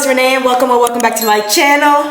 it's Renee and welcome back to my channel.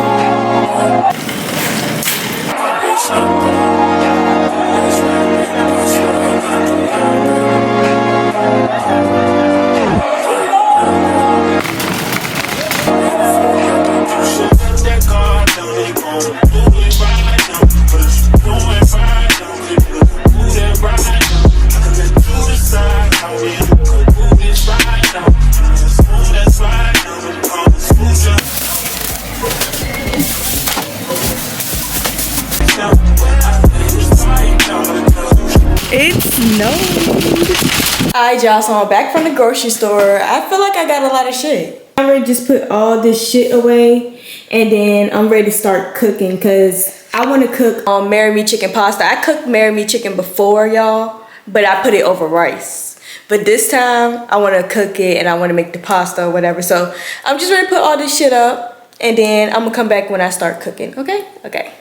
It's snowing. Alright y'all, so I'm back from the grocery store. I feel like I got a lot of shit. I'm ready to just put all this shit away and then I'm ready to start cooking because I want to cook marry me chicken pasta. I cooked marry me chicken before y'all, but I put it over rice. But this time I want to cook it and I want to make the pasta or whatever. So I'm just ready to put all this shit up and then I'm gonna come back when I start cooking. Okay? Okay.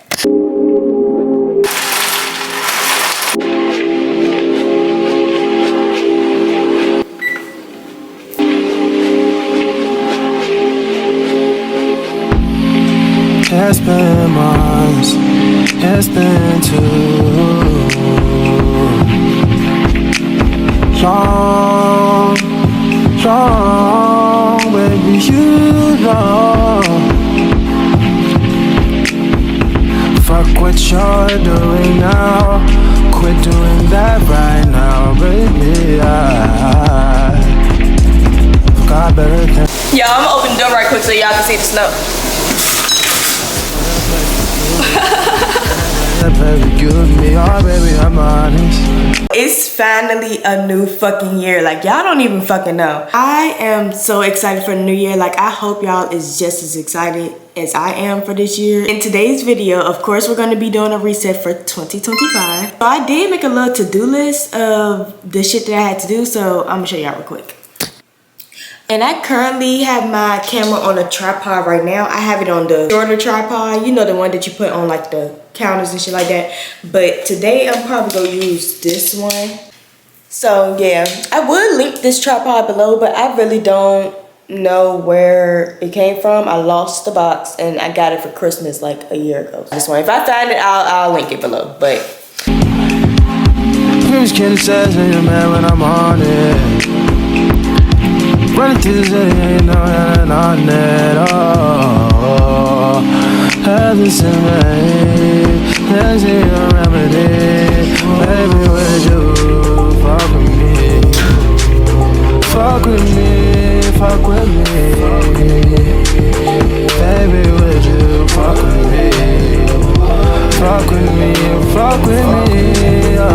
It's been months, it's been too long, baby, you know. Fuck what you're doing now, quit doing that right now, baby. I got better than. Yeah, I'm gonna open the door right quick so y'all can see the snow. It's finally a new fucking year. Like, y'all don't even fucking know. I am so excited for the new year. Like, I hope y'all is just as excited as I am for this year. In today's video, of course, we're gonna be doing a reset for 2025. So I did make a little to-do list of the shit that I had to do, so I'm gonna show y'all real quick. And I currently have my camera on a tripod right now. I have it on the shorter tripod. You know, the one that you put on like the counters and shit like that. But today I'm probably gonna use this one. So yeah, I would link this tripod below, but I really don't know where it came from. I lost the box and I got it for Christmas like a year ago. This one, if I find it, I'll link it below. But Who's kidding says that you're mad when I'm on it. Running through the city, ain't no heaven on it, oh. Heaven's in me, there's a remedy. Baby, would you fuck with me? Fuck with me, fuck with me. Baby, would you fuck with me? Fuck with me, fuck with me, oh.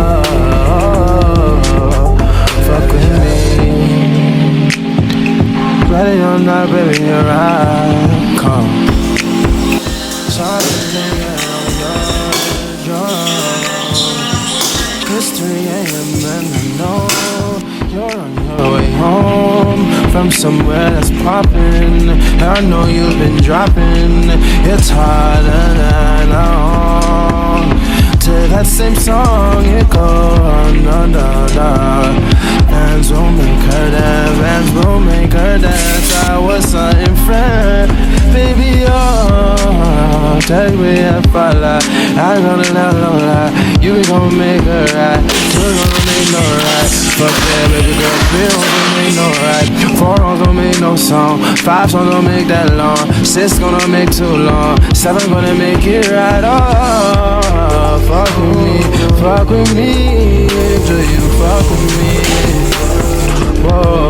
Fuck with me. Ready or not, baby, here I come. It's 3 a.m. and I know you're on your way home from somewhere that's poppin'. I know you've been dropping. It's harder than I know. To that same song it goes, no. Hands will make her dance, hands will make her dance. I was in friend, baby, oh. Take me and follow. I'm gonna let no lie. You gon' make her right. You gonna make no right. Fuck that, baby girl. 3 don't make no right. 4 don't make no song. 5 songs don't make that long. 6 gonna make too long. 7 gonna make it right. Oh, fuck with me, fuck with me. Do you fuck with me? Whoa,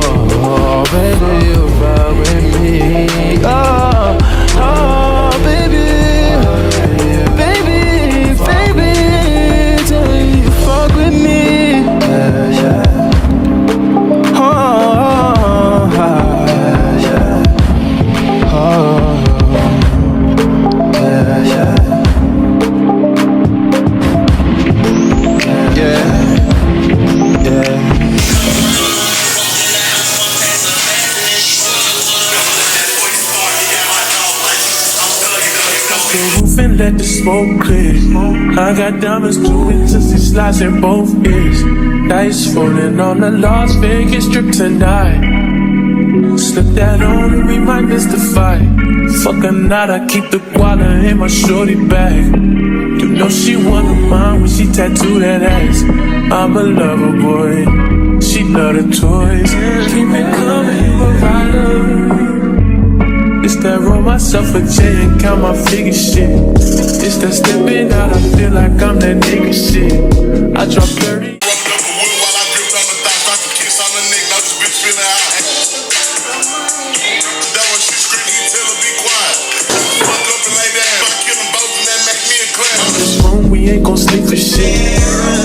baby, you fuck with me. Oh, oh, baby, baby, baby, do you fuck with me? Yeah, yeah. Oh, yeah, yeah. Oh, yeah, yeah. Yeah, yeah. And let the smoke clear. I got diamonds too into these slides in both ears. Dice rolling on the Las Vegas strip tonight. cut that on and we might miss the fight. Fuck or not, I keep the guala in my shorty bag. You know she one of mine when she tattooed that ass. I'm a lover boy, she love the toys. Keep it coming, provider. It's that roll myself a J and count my figure shit. It's that stepping out, I feel like I'm that nigga shit. I drop 30. We ain't gon' sleep for shit.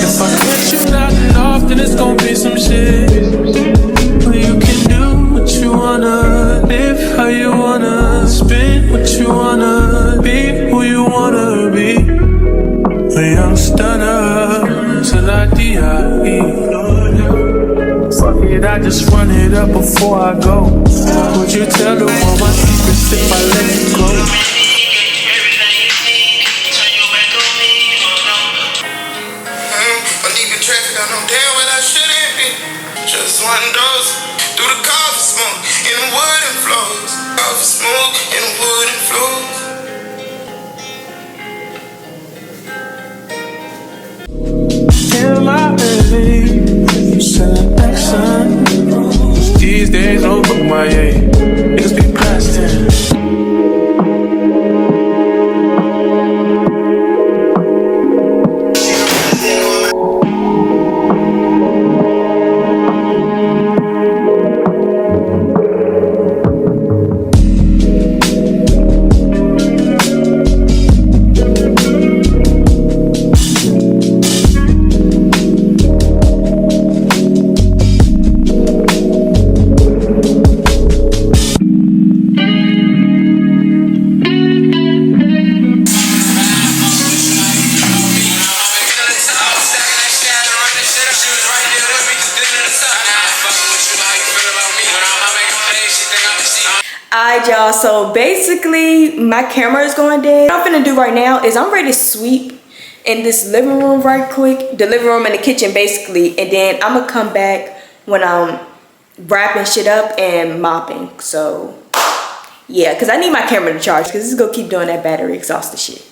If I catch you not enough, then it's gon' be some shit. But you can do what you wanna, live how you wanna, spin what you wanna, be who you wanna be. A young stunner till I die. Fuck it, I just run it up before I go. Would you tell them all my secrets if I let you go? Just one dose through the coffee smoke in the wooden floors. Coffee smoke in the wooden floors. In my early, you selling action. These days, don't book my A. Niggas be blasting. Alright y'all, so basically my camera is going dead. What I'm finna do right now is I'm ready to sweep in this living room right quick. The living room and the kitchen basically. And then I'm gonna come back when I'm wrapping shit up and mopping. So yeah, because I need my camera to charge because this is gonna keep doing that battery exhausted shit.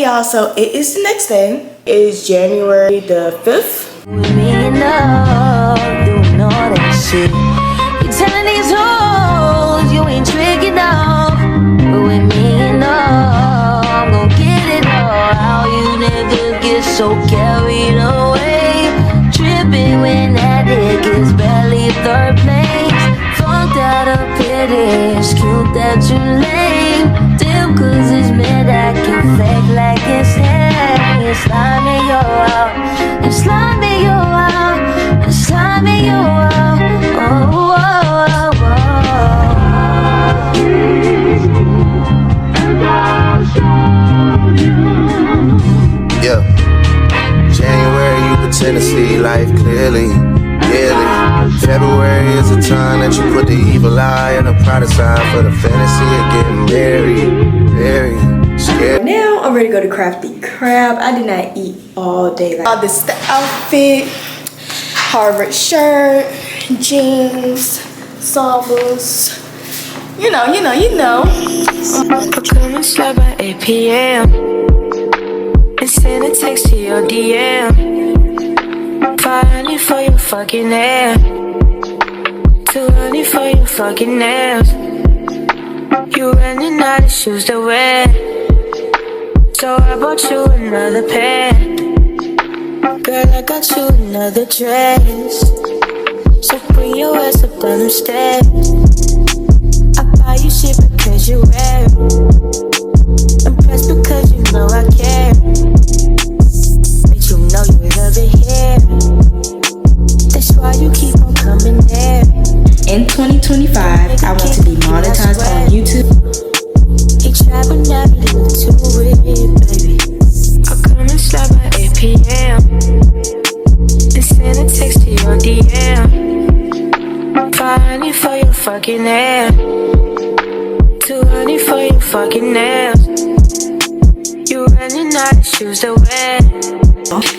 y'all, so it is the next day. It is January the 5th. With me in love, doing all that shit. You telling these hoes you ain't tricking off. But with me in love, I'm gon' get it all. How you niggas get so carried away, tripping when that dick is barely third place. Fucked out of pity, it's cute that you lame. Damn, cause it's mad I can fake like it's hell. It's slime me yo out, it's slime me yo out, it's slime me yo out. Oh, oh, oh, Yeah. January, you pretend to see life clearly, yearly. February is the time that you put the evil eye and the pride aside for the fantasy of getting married. Very scared. Now I'm ready to go to Crafty Crab. I did not eat all day. Like, this is the outfit, Harvard shirt, jeans, sandals. You know. I'll come and slide by 8 p.m. and send a text to your DM. 500 for your fucking hair, 200 for your fucking nails. You running out of shoes to wear, so I bought you another pair. Girl, I got you another dress, so bring your ass up down them stairs. I buy you shit because you wear it, impressed because you know I care. But you know you love it here, that's why you keep on coming there. In 2025, I want to be monetized on YouTube. He tried but never live to it, baby. I'll come and slide by 8 p.m. and send a text to your DM. 500 for your fucking hair, 200 for your fucking nails. You running out of shoes to wear.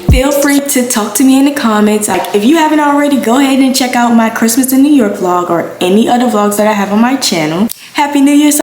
Feel free to talk to me in the comments. Like, if you haven't already, go ahead and check out my Christmas in New York vlog or any other vlogs that I have on my channel. Happy New Year.